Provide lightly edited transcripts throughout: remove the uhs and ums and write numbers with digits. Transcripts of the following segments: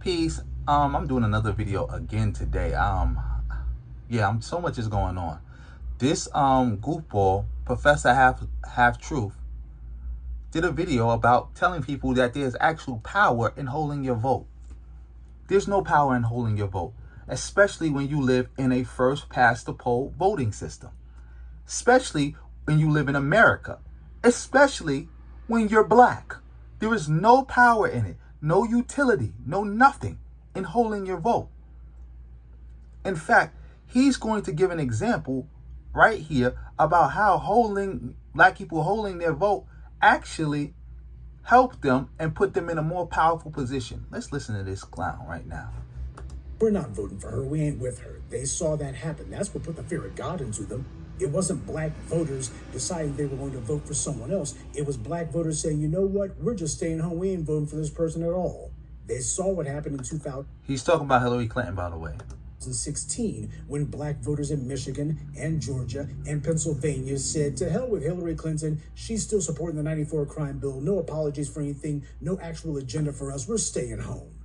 Peace. I'm doing another video again today. So much is going on. This goofball, Professor Half Truth, did a video about telling people that there's actual power in holding your vote. There's no power in holding your vote, especially when you live in a first past the poll voting system. Especially when you live in America. Especially when you're black. There is no power in it, no utility, no nothing in holding your vote. In fact, he's going to give an example right here about how black people holding their vote actually helped them and put them in a more powerful position. Let's listen to this clown right now. We're not voting for her. We ain't with her. They saw that happen. That's what put the fear of God into them. It wasn't black voters deciding they were going to vote for someone else. It was black voters saying, you know what? We're just staying home. We ain't voting for this person at all. They saw what happened in 2000. He's talking about Hillary Clinton, by the way. 2016, when black voters in Michigan and Georgia and Pennsylvania said, to hell with Hillary Clinton, she's still supporting the 94 crime bill, no apologies for anything, no actual agenda for us, we're staying home.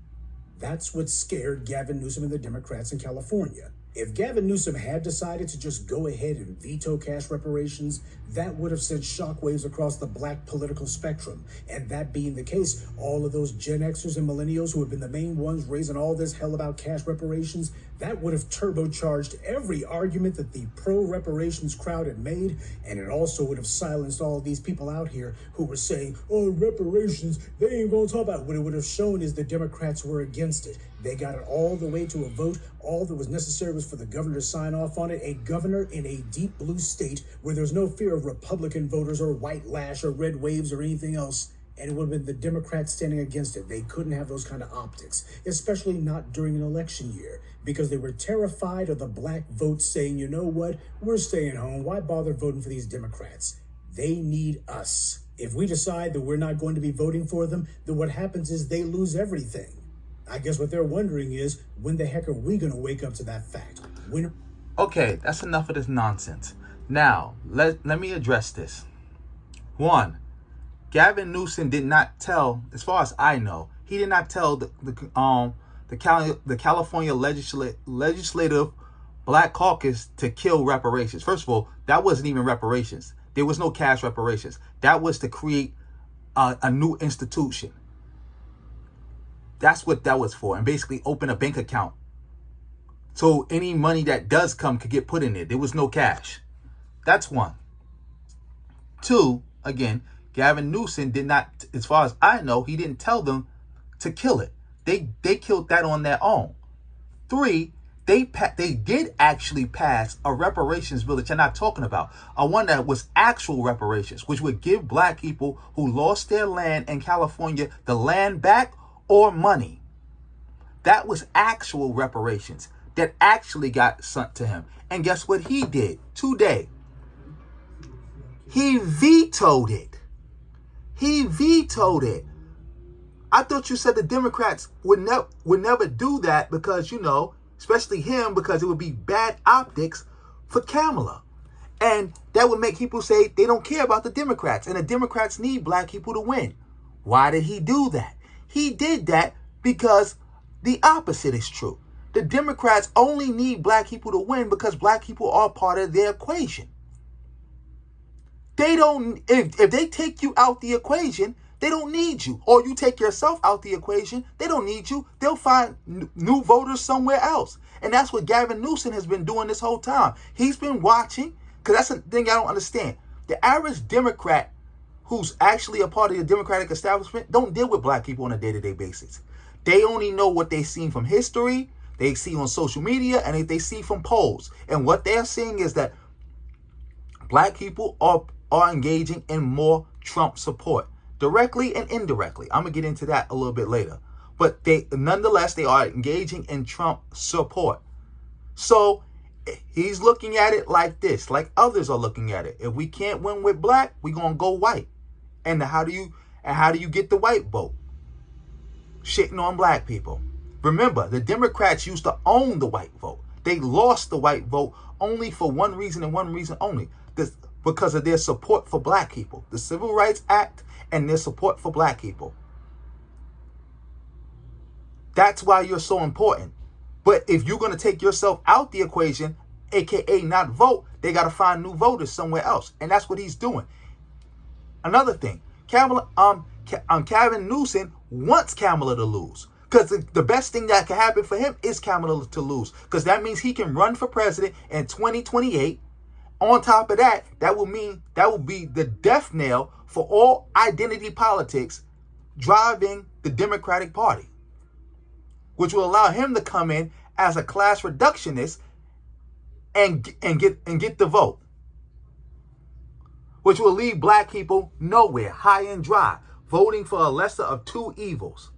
That's what scared Gavin Newsom and the Democrats in California. If Gavin Newsom had decided to just go ahead and veto cash reparations, that would have sent shockwaves across the black political spectrum. And that being the case, all of those Gen Xers and millennials who have been the main ones raising all this hell about cash reparations, that would have turbocharged every argument that the pro-reparations crowd had made. And it also would have silenced all of these people out here who were saying, oh, reparations, they ain't gonna talk about it. What it would have shown is the Democrats were against it. They got it all the way to a vote. All that was necessary was for the governor to sign off on it. A governor in a deep blue state where there's no fear of Republican voters or white lash or red waves or anything else. And it would have been the Democrats standing against it. They couldn't have those kind of optics, especially not during an election year, because they were terrified of the black vote saying, you know what, we're staying home. Why bother voting for these Democrats? They need us. If we decide that we're not going to be voting for them, then what happens is they lose everything. I guess what they're wondering is, when the heck are we going to wake up to that fact? Okay, that's enough of this nonsense. Now, let me address this. One, Gavin Newsom did not tell, as far as I know, he did not tell the California Legislative Black Caucus to kill reparations. First of all, that wasn't even reparations. There was no cash reparations. That was to create a new institution. That's what that was for. And basically open a bank account. So any money that does come could get put in there. There was no cash. That's one. Two, again, Gavin Newsom did not, as far as I know, he didn't tell them to kill it. They killed that on their own. Three, they did actually pass a reparations bill that you're not talking about. A one that was actual reparations, which would give black people who lost their land in California the land back or money. That was actual reparations that actually got sent to him. And guess what he did today? He vetoed it. He vetoed it. I thought you said the Democrats would never do that because, you know, especially him, because it would be bad optics for Kamala. And that would make people say they don't care about the Democrats. And the Democrats need black people to win. Why did he do that? He did that because the opposite is true. The Democrats only need black people to win because black people are part of their equation. They don't, if they take you out the equation, they don't need you. Or you take yourself out the equation, they don't need you. They'll find new voters somewhere else. And that's what Gavin Newsom has been doing this whole time. He's been watching, because that's the thing I don't understand. The average Democrat who's actually a part of the Democratic establishment don't deal with black people on a day-to-day basis. They only know what they've seen from history, they see on social media, and they see from polls. And what they're seeing is that black people are engaging in more Trump support, directly and indirectly. I'm going to get into that a little bit later. But nonetheless, they are engaging in Trump support. So he's looking at it like this, like others are looking at it. If we can't win with black, we're going to go white. And how do you get the white vote? Shitting on black people. Remember, the Democrats used to own the white vote. They lost the white vote only for one reason and one reason only. Because of their support for black people. The Civil Rights Act and their support for black people. That's why you're so important. But if you're going to take yourself out the equation, aka not vote, they got to find new voters somewhere else. And that's what he's doing. Another thing, Gavin Newsom wants Kamala to lose. Because the best thing that can happen for him is Kamala to lose. Because that means he can run for president in 2028. On top of that, that will be the death knell for all identity politics driving the Democratic Party, which will allow him to come in as a class reductionist and get the vote, which will leave black people nowhere, high and dry, voting for a lesser of two evils.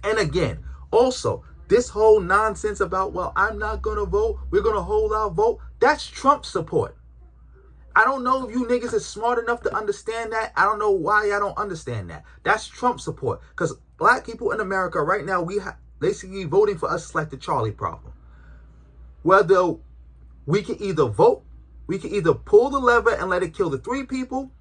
And again, also, this whole nonsense about, well, I'm not going to vote, we're going to hold our vote, that's Trump support. I don't know if you niggas is smart enough to understand that. I don't know why I don't understand that. That's Trump support. Because black people in America right now, basically voting for us is like the Charlie problem. Whether we can either vote, we can either pull the lever and let it kill the 3 people,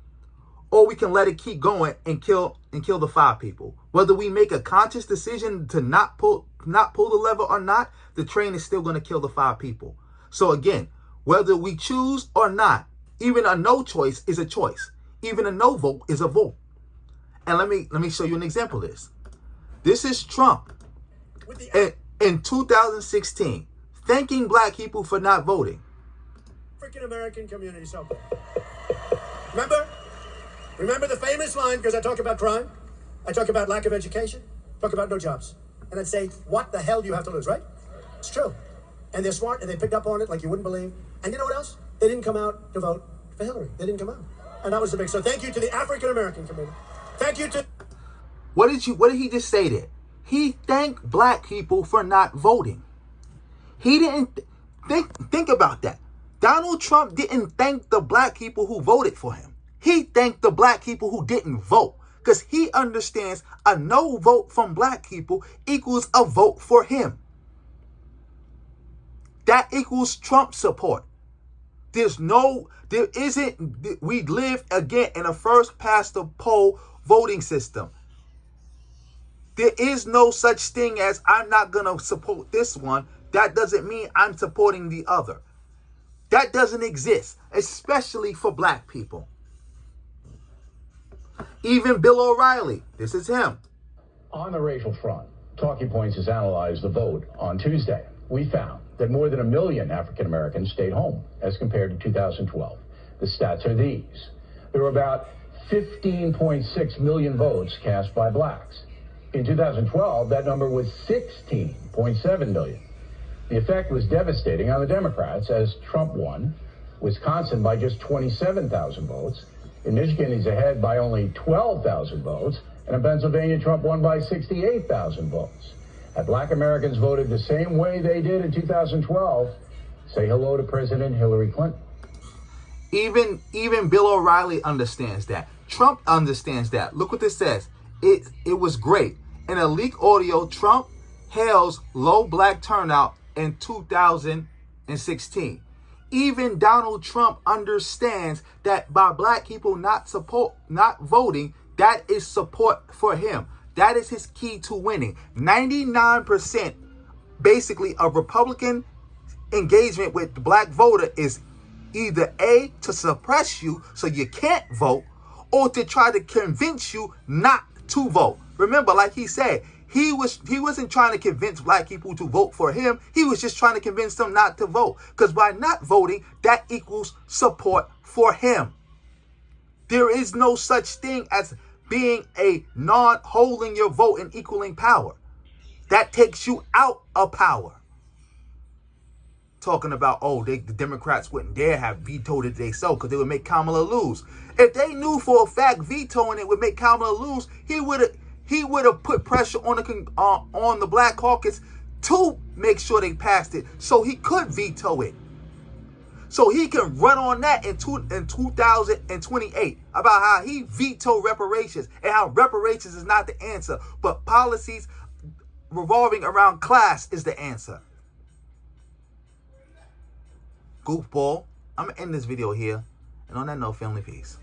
or we can let it keep going and kill the 5 people. Whether we make a conscious decision to not pull the lever or not, the train is still going to kill the 5 people. So again, whether we choose or not, even a no choice is a choice. Even a no vote is a vote. And let me show you an example of this. This is Trump in 2016 thanking black people for not voting. African American community. So remember the famous line, because I talk about crime, I talk about lack of education, talk about no jobs. And I'd say, what the hell do you have to lose, right? It's true. And they're smart and they picked up on it like you wouldn't believe. And you know what else? They didn't come out to vote for Hillary. They didn't come out. And that was the big. So thank you to the African American community. Thank you to. What did he just say there? He thanked black people for not voting. He didn't think about that. Donald Trump didn't thank the black people who voted for him. He thanked the black people who didn't vote, because he understands a no vote from black people equals a vote for him. That equals Trump support. We live again in a first past the poll voting system. There is no such thing as I'm not going to support this one. That doesn't mean I'm supporting the other. That doesn't exist, especially for black people. Even Bill O'Reilly, this is him. On the racial front, Talking Points has analyzed the vote on Tuesday. We found that more than 1 million African Americans stayed home as compared to 2012. The stats are these. There were about 15.6 million votes cast by blacks. In 2012, that number was 16.7 million. The effect was devastating on the Democrats as Trump won. Wisconsin by just 27,000 votes. In Michigan, he's ahead by only 12,000 votes. And in Pennsylvania, Trump won by 68,000 votes. Had black Americans voted the same way they did in 2012, say hello to President Hillary Clinton. Even Bill O'Reilly understands that. Trump understands that. Look what this says. It was great. In a leaked audio, Trump hails low black turnout in 2016. Even Donald Trump understands that by black people not voting, that is support for him. That is his key to winning. 99% basically of Republican engagement with the black voter is either A, to suppress you so you can't vote, or to try to convince you not to vote. Remember, like he said, he wasn't trying to convince black people to vote for him. He was just trying to convince them not to vote. Because by not voting, that equals support for him. There is no such thing as being a non-holding your vote and equaling power. That takes you out of power. Talking about, the Democrats wouldn't dare have vetoed it themselves because they would make Kamala lose. If they knew for a fact vetoing it would make Kamala lose, he would have put pressure on the Black Caucus to make sure they passed it so he could veto it. So he can run on that in 2028 about how he vetoed reparations and how reparations is not the answer, but policies revolving around class is the answer. Goofball, I'm going to end this video here. And on that note, family, peace.